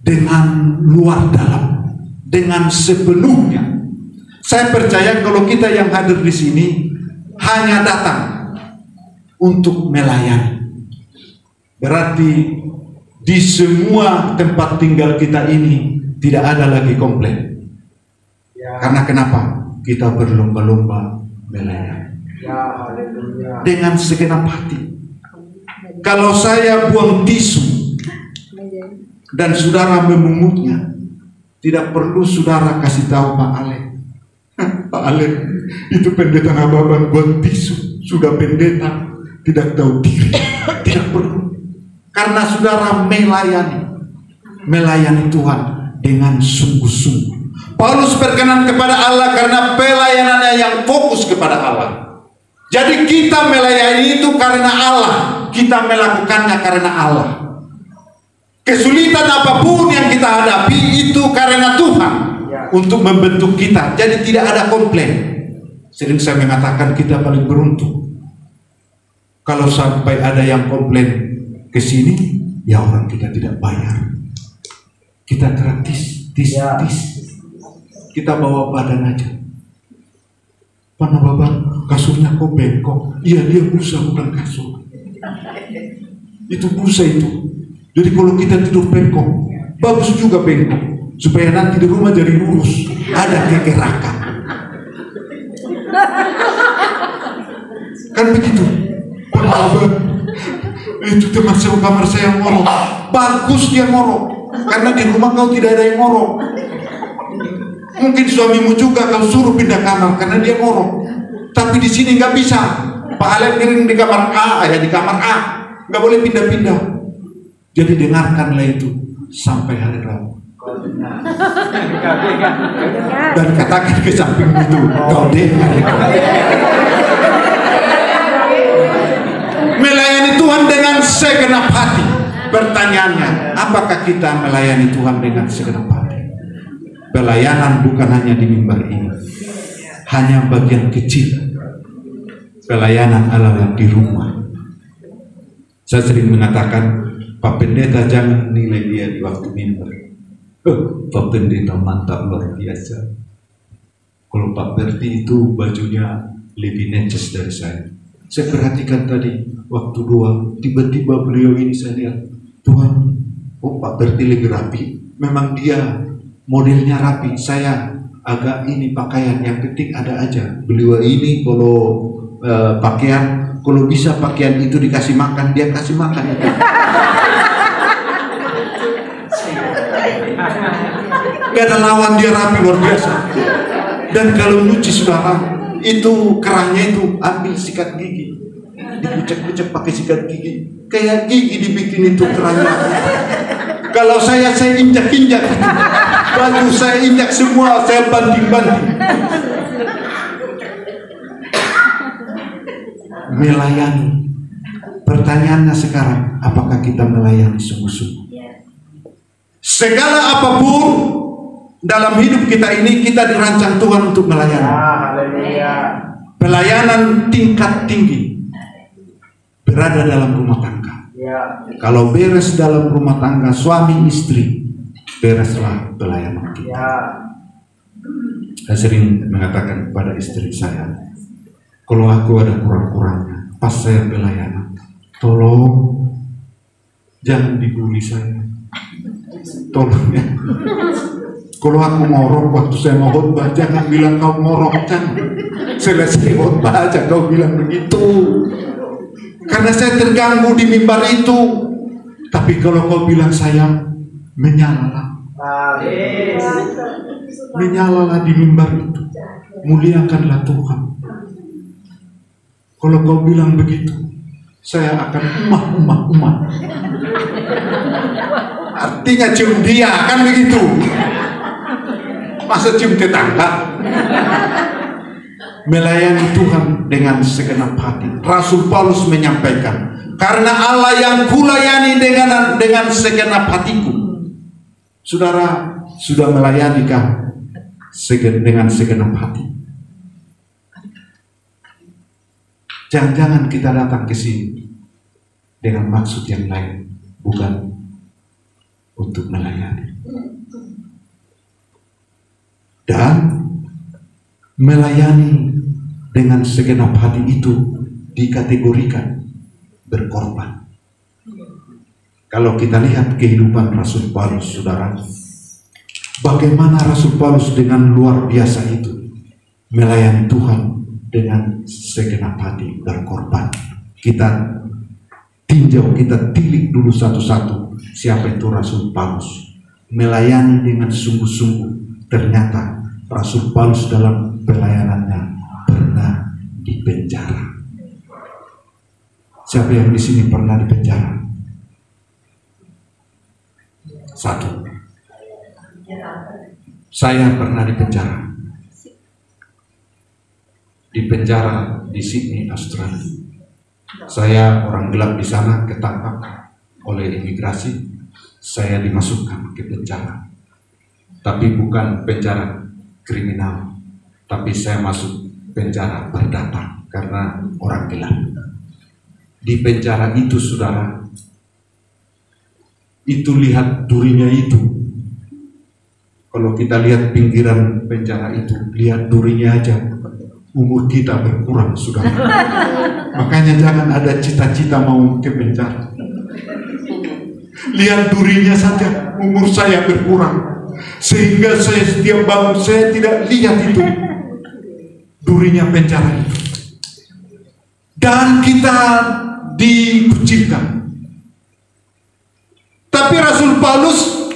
dengan luar dalam, dengan sepenuhnya. Saya percaya kalau kita yang hadir di sini hanya datang untuk melayani, berarti di semua tempat tinggal kita ini tidak ada lagi komplain. Karena kenapa? Kita berlomba-lomba melayani dengan segenap hati. Kalau saya buang tisu dan saudara memungutnya, tidak perlu saudara kasih tahu Pak Ale. Pak Ale, itu pendeta Ngababan buang tisu, sudah pendeta, tidak tahu diri. Tidak perlu. Karena saudara melayani Tuhan dengan sungguh-sungguh. Paulus berkenan kepada Allah karena pelayanannya yang fokus kepada Allah. Jadi kita melayani itu karena Allah, kita melakukannya karena Allah. Kesulitan apapun yang kita hadapi itu karena Tuhan untuk membentuk kita. Jadi tidak ada komplain. Sering saya mengatakan kita paling beruntung. Kalau sampai ada yang komplain ke sini, ya orang kita tidak bayar. Kita gratis, tis. Kita bawa badan aja. Pak Nababan, kasurnya kok bengkok. Iya, dia busa bukan kasur. Itu busa itu. Jadi kalau kita tidur bengkok, bagus juga bengkok. Supaya nanti di rumah jadi lurus. Ada kekerakan. Kan begitu. Pak Nababan, itu teman kamar saya yang ngorok. Bagus dia ngorok. Karena di rumah kau tidak ada yang ngorok. Mungkin suamimu juga kau suruh pindah kamar karena dia ngorok. Tapi di sini nggak bisa. Pak Ale piring di kamar A, ya di kamar A, nggak boleh pindah-pindah. Jadi dengarkanlah itu sampai hari Rabu. Dan katakan ke samping itu, kau dengar. Melayani Tuhan dengan segenap hati. Pertanyaannya, apakah kita melayani Tuhan dengan segenap hati? Pelayanan bukan hanya di mimbar ini, hanya bagian kecil. Pelayanan adalah di rumah. Saya sering mengatakan, Pak Pendeta jangan nilai dia di waktu mimbar. Pak Pendeta mantap luar biasa. Kalau Pak Berti itu bajunya lebih neces dari saya. Saya perhatikan tadi waktu doa, tiba-tiba beliau ini saya lihat, Tuhan, oh Pak Berti lebih rapi. Memang dia modelnya rapi, saya agak ini pakaian, yang penting ada aja. Beliau ini kalau pakaian, kalau bisa pakaian itu dikasih makan, dia kasih makan itu. Gak ada lawan, dia rapi luar biasa. Dan kalau nyuci saudara, itu kerahnya itu ambil sikat gigi, dikucek-kucek pakai sikat gigi, kayak gigi dibikin itu kerahnya. Kalau saya injak-injak itu. Baju saya injak semua, saya banting-banting. Melayani. Pertanyaannya sekarang, apakah kita melayani sungguh-sungguh? Segala apapun dalam hidup kita ini, kita dirancang Tuhan untuk melayani. Pelayanan tingkat tinggi berada dalam rumah tangga. Kalau beres dalam rumah tangga suami istri, bereslah pelayanan kita. Saya sering mengatakan kepada istri saya, kalau aku ada kurang-kurangnya pas saya pelayanan, tolong jangan dibully saya, tolong ya. Kalau aku ngorok waktu saya mau khotbah, jangan bilang kau ngorok, jangan. Selesai khotbah aja kau bilang begitu, karena saya terganggu di mimbar itu. Tapi kalau kau bilang sayang, menyalalah. Menyalalah di mimbar itu, muliakanlah Tuhan. Kalau kau bilang begitu, saya akan umah. Artinya cium dia, kan begitu. Masa cium tetangga? Melayani Tuhan dengan segenap hati. Rasul Paulus menyampaikan, karena Allah yang kulayani dengan segenap hatiku. Saudara sudah melayanikah dengan segenap hati. Jangan-jangan kita datang ke sini dengan maksud yang lain, bukan untuk melayani. Dan melayani dengan segenap hati itu dikategorikan berkorban. Kalau kita lihat kehidupan Rasul Paulus, saudara, bagaimana Rasul Paulus dengan luar biasa itu melayani Tuhan dengan segenap hati berkorban. Kita tinjau, kita tilik dulu satu-satu siapa itu Rasul Paulus. Melayani dengan sungguh-sungguh. Ternyata Rasul Paulus dalam pelayanannya pernah dipenjara. Siapa yang di sini pernah dipenjara? Satu. Saya pernah dipenjara. Dipenjara di Sydney, Australia. Saya orang gelap di sana, ketangkap oleh imigrasi. Saya dimasukkan ke penjara. Tapi bukan penjara kriminal, tapi saya masuk penjara perdata karena orang gelap. Di penjara itu, saudara, itu lihat durinya itu. Kalau kita lihat pinggiran penjara itu, lihat durinya aja, umur kita berkurang, saudara. Makanya jangan ada cita-cita mau ke penjara. Lihat durinya saja, umur saya berkurang. Sehingga saya setiap bangun, saya tidak lihat itu durinya penjara itu. Dan kita dikucilkan. Tapi Rasul Paulus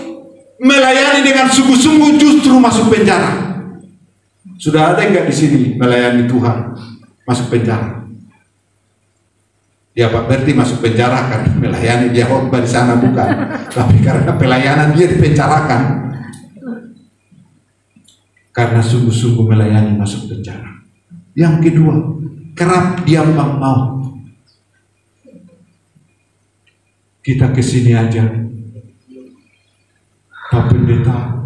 melayani dengan sungguh-sungguh justru masuk penjara. Sudah ada enggak di sini melayani Tuhan masuk penjara? Ya Pak, berarti masuk penjara karena melayani dia khotbah di sana, bukan? Tapi karena pelayanan dia dipenjarakan. Karena sungguh-sungguh melayani masuk penjara. Yang kedua, kerap diambang maut. Kita kesini aja, Pak Pendeta,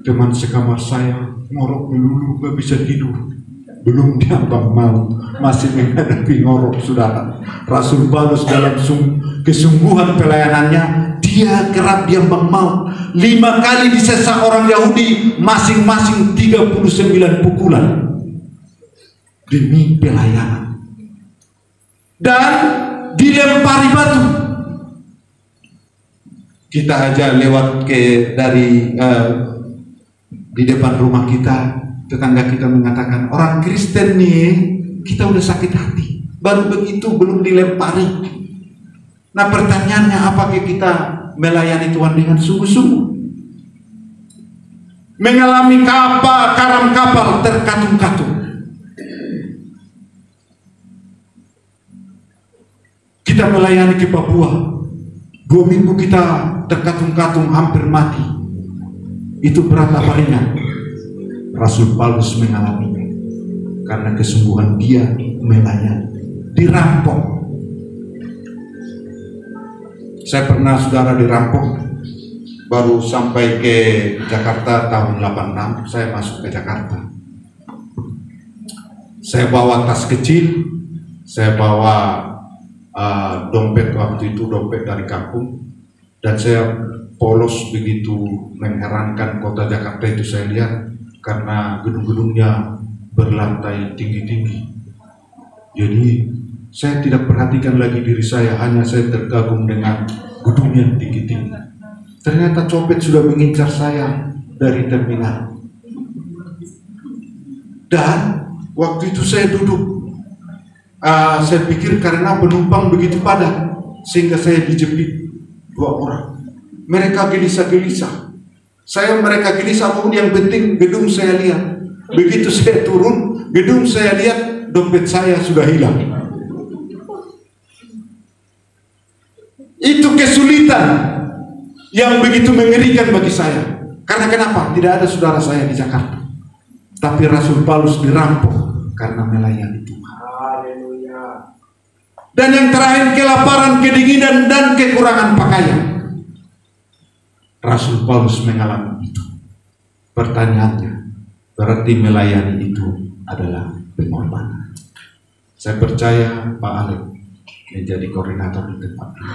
teman sekamar saya ngorok melulu, gak bisa tidur. Belum diambang maut, masih menghadapi ngorok, saudara. Rasul Paulus dalam kesungguhan pelayanannya, dia kerap diambang maut. 5 kali disesat orang Yahudi, masing-masing 39 pukulan demi pelayanan. Dan dilempari batu. Kita aja lewat di depan rumah kita, tetangga kita mengatakan, orang Kristen nih, kita udah sakit hati. Baru begitu belum dilempari. Nah pertanyaannya, apakah kita melayani Tuhan dengan sungguh-sungguh? Mengalami karam kapal terkatung-katung. Kita melayani ke Papua, 2 minggu kita terkatung-katung hampir mati. Itu berat apa ringan? Rasul Paulus mengalaminya karena kesungguhan dia melayani. Dirampok. Saya pernah, saudara, dirampok. Baru sampai ke Jakarta tahun 86, saya masuk ke Jakarta. Saya bawa tas kecil, saya bawa dompet, waktu itu dompet dari kampung, dan saya polos begitu mengherankan kota Jakarta itu saya lihat karena gedung-gedungnya berlantai tinggi-tinggi. Jadi saya tidak perhatikan lagi diri saya, hanya saya tergabung dengan gedung yang tinggi-tinggi. Ternyata copet sudah mengincar saya dari terminal. Dan waktu itu saya duduk, saya pikir karena penumpang begitu padat, sehingga saya dijepit 2 orang. Mereka gelisah-gelisah. Mereka gelisah, yang penting gedung saya lihat. Begitu saya turun, gedung saya lihat, dompet saya sudah hilang. Itu kesulitan yang begitu mengerikan bagi saya. Karena kenapa? Tidak ada saudara saya di Jakarta. Tapi Rasul Paulus dirampok karena melayani Tuhan. Dan yang terakhir, kelaparan, kedinginan, dan kekurangan pakaian. Rasul Paulus mengalami itu. Pertanyaannya, berarti melayani itu adalah pengorbanan. Saya percaya Pak Alek menjadi koordinator di tempat ini.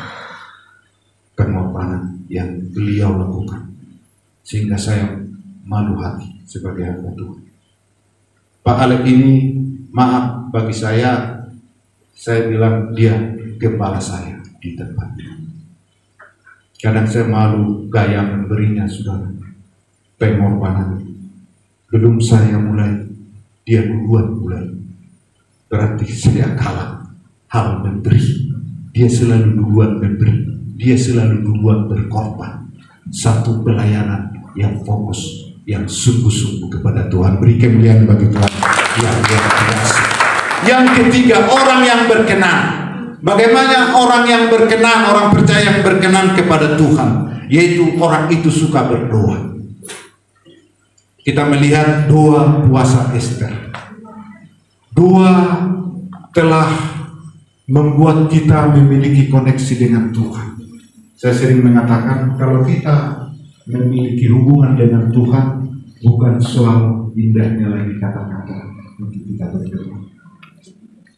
Pengorbanan yang beliau lakukan, sehingga saya malu hati sebagai hamba Tuhan. Pak Alek ini, maaf bagi saya bilang dia gembala saya di tempat ini. Kadang saya malu gaya memberinya, saudara. Pengorbanan. Belum saya mulai, dia duluan mulai. Berarti saya kalah hal memberi. Dia selalu duluan memberi. Dia selalu duluan berkorban. Satu pelayanan yang fokus, yang sungguh-sungguh kepada Tuhan. Beri kemuliaan bagi Tuhan yang luar biasa. Yang ketiga, orang yang berkenan. Bagaimana orang yang berkenan, orang percaya yang berkenan kepada Tuhan, yaitu orang itu suka berdoa. Kita melihat doa puasa Ester. Doa telah membuat kita memiliki koneksi dengan Tuhan. Saya sering mengatakan, kalau kita memiliki hubungan dengan Tuhan, bukan soal indahnya lagi kata-kata untuk kita berdoa.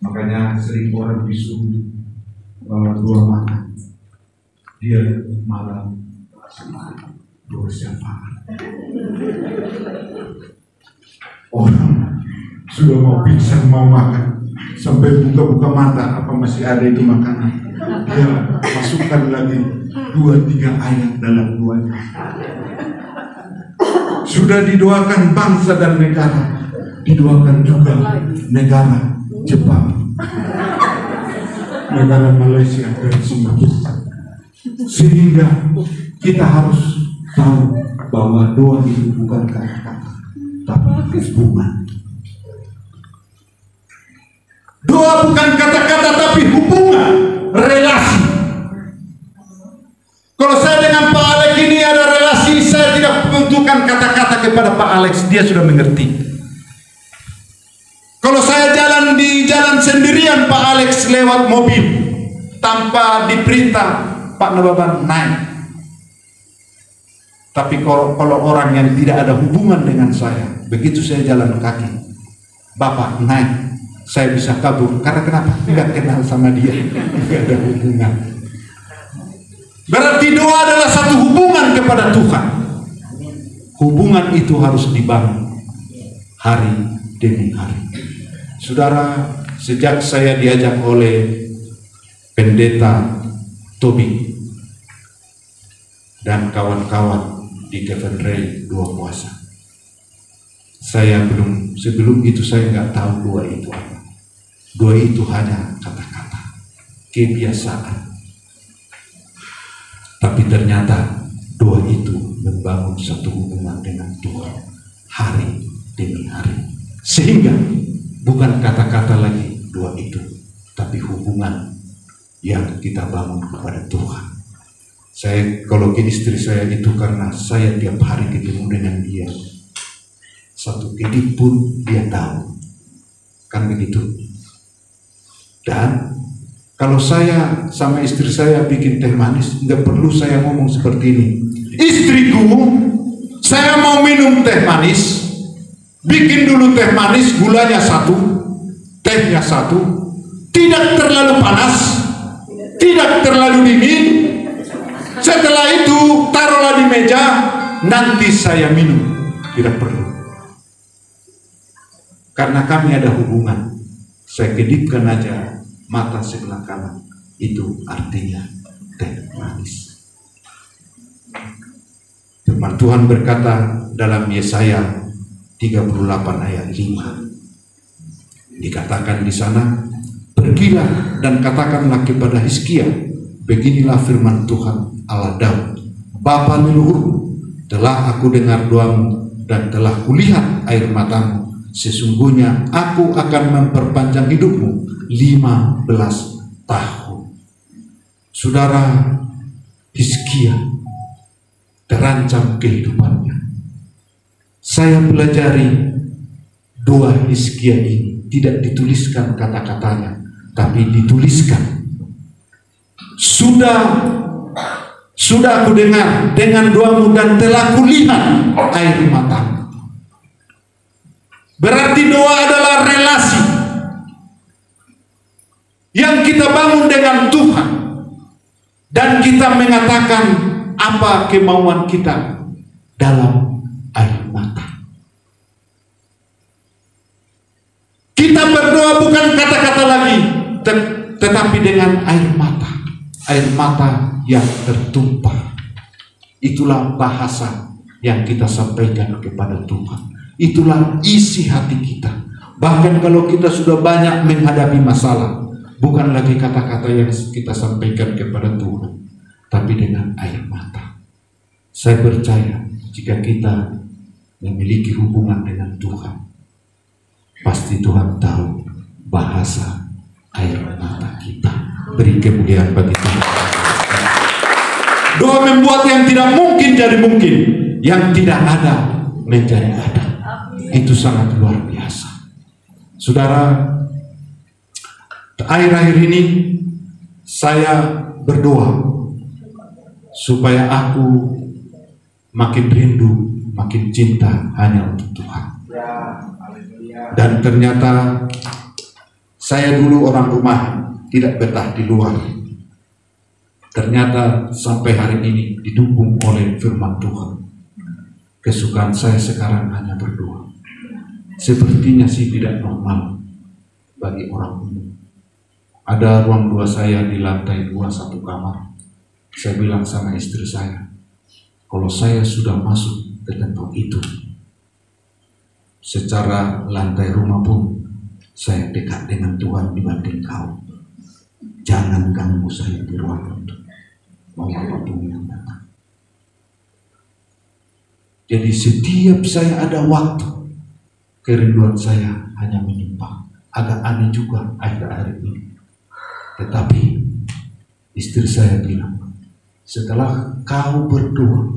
Makanya sering orang disuruh doa makan, dia malah doa syafaat. Orang sudah mau pingsan, mau makan, sampai buka-buka mata, apa masih ada itu makanan, dia masukkan lagi 2-3 ayat dalam doanya. Sudah didoakan bangsa dan negara, didoakan juga negara Jepang, negara Malaysia dan Singapura. Sehingga kita harus tahu bahwa doa itu bukan kata-kata, tapi hubungan. Doa bukan kata-kata tapi hubungan, relasi. Kalau saya dengan Pak Alex ini ada relasi, saya tidak membutuhkan kata-kata kepada Pak Alex, dia sudah mengerti. Kalau saya jalan di jalan sendirian, Pak Alex lewat mobil tanpa diperintah, Pak Nababan naik. Tapi kalau orang yang tidak ada hubungan dengan saya, begitu saya jalan kaki, Bapak naik, saya bisa kabur. Karena kenapa? Tidak kenal sama dia, tidak ada hubungan. Berarti doa adalah satu hubungan kepada Tuhan. Hubungan itu harus dibangun hari demi hari. Saudara, sejak saya diajak oleh pendeta Tobi dan kawan-kawan di Kevin Ray doa puasa, saya sebelum itu saya nggak tahu doa itu apa. Doa itu hanya kata-kata, kebiasaan. Tapi ternyata doa itu membangun satu hubungan dengan Tuhan hari demi hari. Sehingga bukan kata-kata lagi doa itu, tapi hubungan yang kita bangun kepada Tuhan. Saya kalau ke istri saya itu karena saya tiap hari ketemu dengan dia. Satu kedip pun dia tahu. Kan begitu. Dan kalau saya sama istri saya bikin teh manis, nggak perlu saya ngomong seperti ini. Istriku, saya mau minum teh manis, bikin dulu teh manis, gulanya 1, tehnya 1, tidak terlalu panas, tidak terlalu dingin. Setelah itu taruhlah di meja, nanti saya minum. Tidak perlu. Karena kami ada hubungan, saya kedipkan aja mata sebelah kanan, itu artinya teh manis. Firman Tuhan berkata dalam Yesaya 38 ayat 5, dikatakan di sana, pergilah dan katakanlah kepada Hizkia, beginilah firman Tuhan Allah Daud, Bapa leluhur, telah aku dengar doamu dan telah kulihat air matamu. Sesungguhnya aku akan memperpanjang hidupmu 15 tahun. Saudara, Hizkia terancam kehidupannya. Saya pelajari doa Hizkia ini tidak dituliskan kata-katanya, tapi dituliskan, sudah aku dengar dengan doamu dan telah kulihat air matamu. Berarti doa adalah relasi yang kita bangun dengan Tuhan, dan kita mengatakan apa kemauan kita dalam air mata. Kita berdoa bukan kata-kata lagi, tetapi dengan air mata yang tertumpah. Itulah bahasa yang kita sampaikan kepada Tuhan. Itulah isi hati kita. Bahkan kalau kita sudah banyak menghadapi masalah, bukan lagi kata-kata yang kita sampaikan kepada Tuhan, tapi dengan air mata. Saya percaya jika kita memiliki hubungan dengan Tuhan, pasti Tuhan tahu bahasa air mata kita. Beri kemuliaan bagi Tuhan. Doa membuat yang tidak mungkin jadi mungkin, yang tidak ada menjadi ada. Itu sangat luar biasa. Saudara, akhir-akhir ini saya berdoa supaya aku makin rindu, makin cinta hanya untuk Tuhan. Dan ternyata saya dulu orang rumah, tidak betah di luar. Ternyata sampai hari ini didukung oleh firman Tuhan. Kesukaan saya sekarang hanya berdoa. Sepertinya sih tidak normal bagi orang umum. Ada ruang dua saya di lantai 2 satu kamar. Saya bilang sama istri saya, kalau saya sudah masuk ke tempat itu, secara lantai rumah pun saya dekat dengan Tuhan dibanding kau. Jangan ganggu saya di ruang itu, mau apapun yang datang. Jadi setiap saya ada waktu, kerinduan saya hanya menyimpang. Agak aneh juga akhir-akhir ini. Tetapi istri saya bilang, setelah kau berdoa,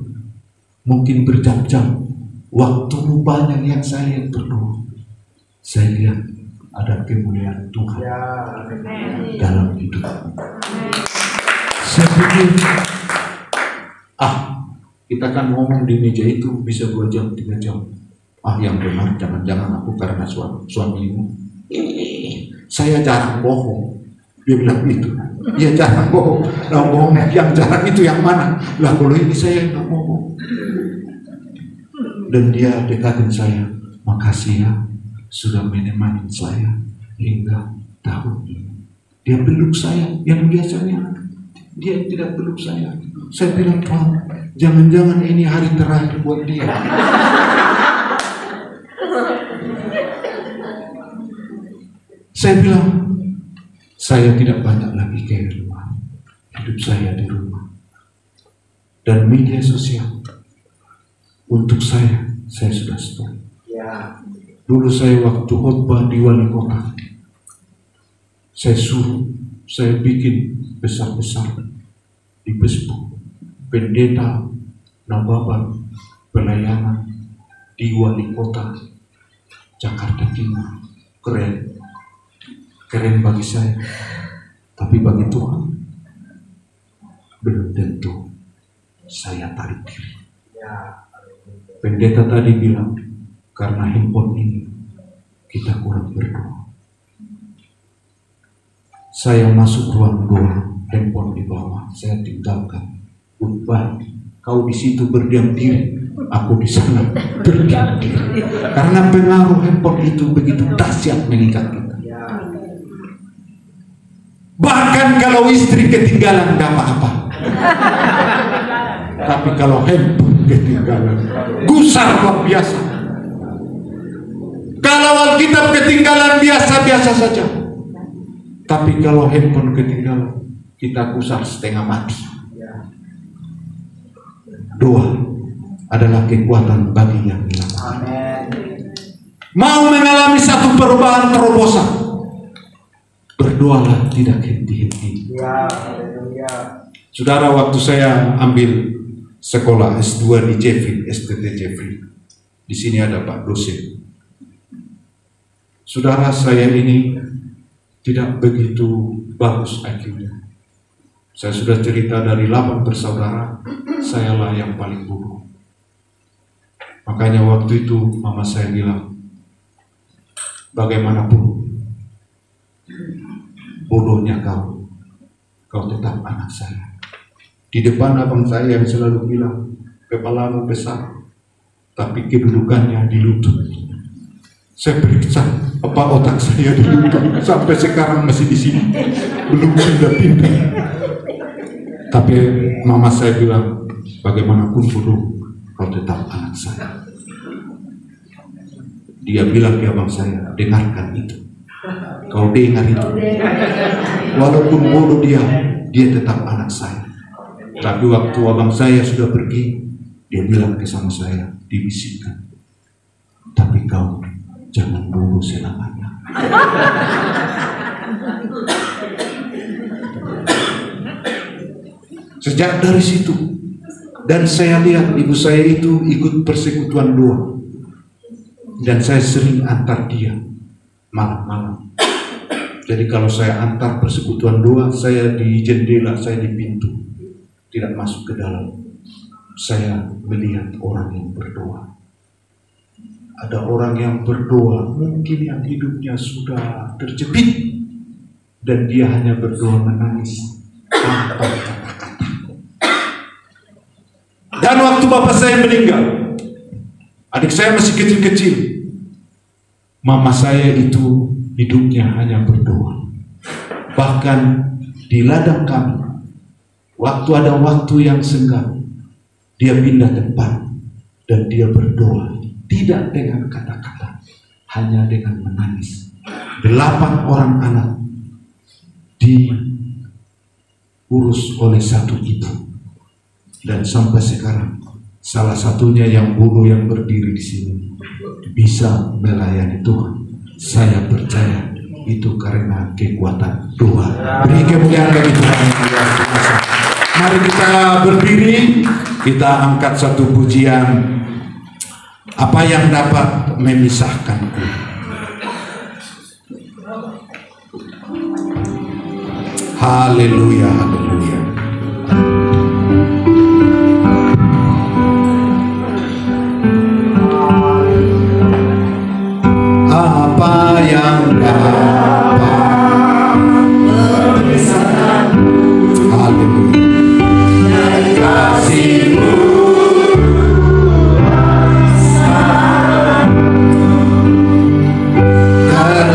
mungkin berjam-jam, waktumu banyak yang saya lihat berdoa, saya lihat ada kemuliaan Tuhan dalam hidupmu. Saya pikir, kita kan ngomong di meja itu bisa 2 jam, 3 jam. Yang benar, jangan-jangan aku karena suamimu. Saya jarang bohong. Dia bilang gitu. Ya jarang bohong. Nah, bohong yang jarang itu yang mana? Lah kalau ini saya nggak bohong. Dan dia dekatin saya. Makasih ya, sudah menemani saya hingga tahun ini. Dia peluk saya, yang biasanya dia tidak peluk saya. Saya bilang, Tuhan, jangan-jangan ini hari terakhir buat dia. Saya bilang, saya tidak banyak lagi ke rumah. Hidup saya di rumah. Dan media sosial, untuk saya sudah stop. Dulu saya waktu khotbah di wali kota, saya bikin besar-besar di Facebook, pendeta Nababan pelayanan di wali kota Jakarta Timur. Keren bagi saya, tapi bagi Tuhan belum tentu saya tarik diri. Pendeta tadi bilang, karena handphone ini kita kurang berdoa. Saya masuk ruang doa, handphone di bawah, saya tinggalkan. Khotbah, kau di situ berdiam diri, aku di sana berdiam diri. Karena pengaruh handphone itu begitu dahsyat mengikat kita. Bahkan kalau istri ketinggalan gak apa-apa, tapi kalau handphone ketinggalan, gusar luar biasa. Kalau Alkitab ketinggalan biasa-biasa saja, tapi kalau handphone ketinggalan, kita gusar setengah mati. Doa adalah kekuatan bagi yang hilang. Mau mengalami satu perubahan terobosan, berdoalah tidak henti-henti. Saudara, waktu saya ambil sekolah S2 di Jeffrey, STT Jeffrey, di sini ada Pak dosen. Saudara, saya ini tidak begitu bagus IQ-nya. Saya sudah cerita dari 8 bersaudara, sayalah yang paling bodoh. Makanya waktu itu mama saya bilang, bagaimanapun bodohnya kau tetap anak saya. Di depan abang saya yang selalu bilang, kepalamu besar, tapi kedudukannya di lutut. Saya periksa apa otak saya di lutut, sampai sekarang masih di sini, belum pindah-pindah. Tapi mama saya bilang, bagaimanapun bodoh, kau tetap anak saya. Dia bilang ke abang saya, dengarkan itu. Kau dengar itu. Walaupun bodoh dia tetap anak saya. Tapi waktu abang saya sudah pergi, dia bilang ke sama saya, dibisikkan, tapi kau jangan bodoh selamanya. Sejak dari situ, dan saya lihat ibu saya itu ikut persekutuan doa, dan saya sering antar dia malam-malam. Jadi kalau saya antar persekutuan doa, saya di jendela, saya di pintu, tidak masuk ke dalam. Saya melihat orang yang berdoa. Ada orang yang berdoa, mungkin yang hidupnya sudah terjepit, dan dia hanya berdoa menangis tanpa kata-kata. Dan waktu bapak saya meninggal, adik saya masih kecil-kecil, mama saya itu hidupnya hanya berdoa. Bahkan di ladang kami, waktu ada waktu yang senggang, dia pindah tempat dan dia berdoa, tidak dengan kata-kata, hanya dengan menangis. 8 orang anak diurus oleh satu ibu, dan sampai sekarang salah satunya yang bodoh yang berdiri di sini bisa melayani Tuhan. Saya percaya itu karena kekuatan doa. Beri kemuliaan bagi Tuhan yang luar biasa. Mari kita berdiri, kita angkat satu pujian, apa yang dapat memisahkanku. Haleluya, haleluya. Apa yang dapat memisahkanku. Haleluya. Dari kasih-Mu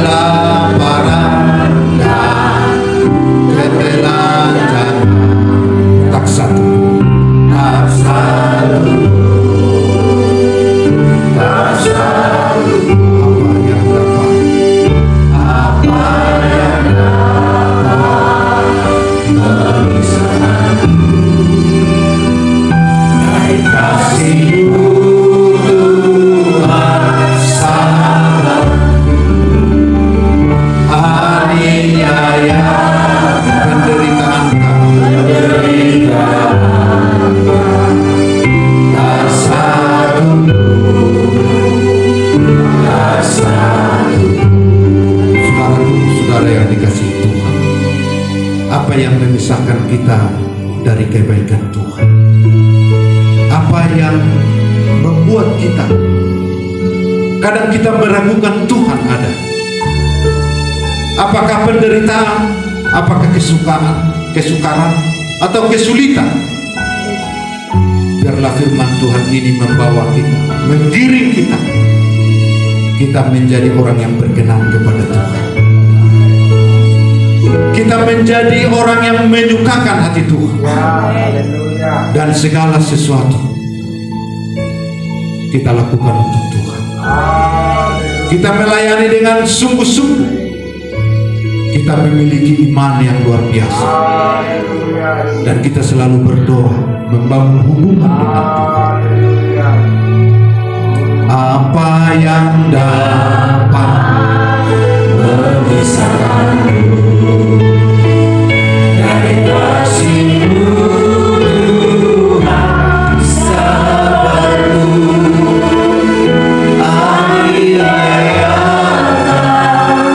kelaparan dan ketelanjangan. Tak satu, tak satu, tak satu. Apa yang memisahkan kita dari kebaikan Tuhan? Apa yang membuat kita kadang kita meragukan Tuhan ada? Apakah penderitaan? Apakah kesukaran atau kesulitan? Biarlah firman Tuhan ini membawa kita, menggiring kita menjadi orang yang berkenan kepada Tuhan. Kita menjadi orang yang menyukakan hati Tuhan. Dan segala sesuatu kita lakukan untuk Tuhan. Kita melayani dengan sungguh-sungguh. Kita memiliki iman yang luar biasa. Dan kita selalu berdoa, membangun hubungan dengan Tuhan. Apa yang dapat memisahkanku dari kasih-Mu, Tuhan, sabar-Mu, aniaya-aniakan,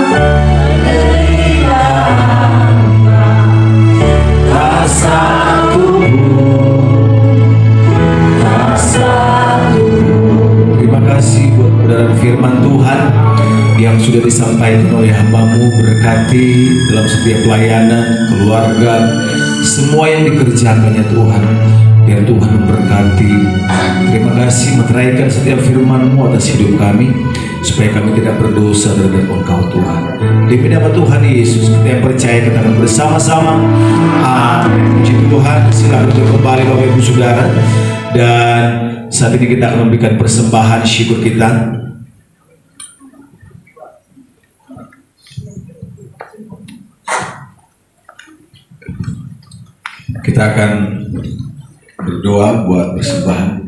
penderitaan, tak satu pun, tak satu. Terima kasih buat kebenaran firman Tuhan yang sudah disampaikan oleh hamba-Mu, berkati dalam setiap pelayanan, keluarga, semua yang dikerjakannya Tuhan. Biar Tuhan memberkati. Terima kasih meteraikan setiap firman-Mu atas hidup kami, supaya kami tidak berdosa terhadap Engkau Tuhan. Demi nama Tuhan Yesus kita yang percaya kita akan bersama-sama. Amin. Puji Tuhan. Silakan untuk kembali Bapak Ibu Saudara. Dan saat ini kita akan memberikan persembahan syukur kita. Kita akan berdoa buat persembahan.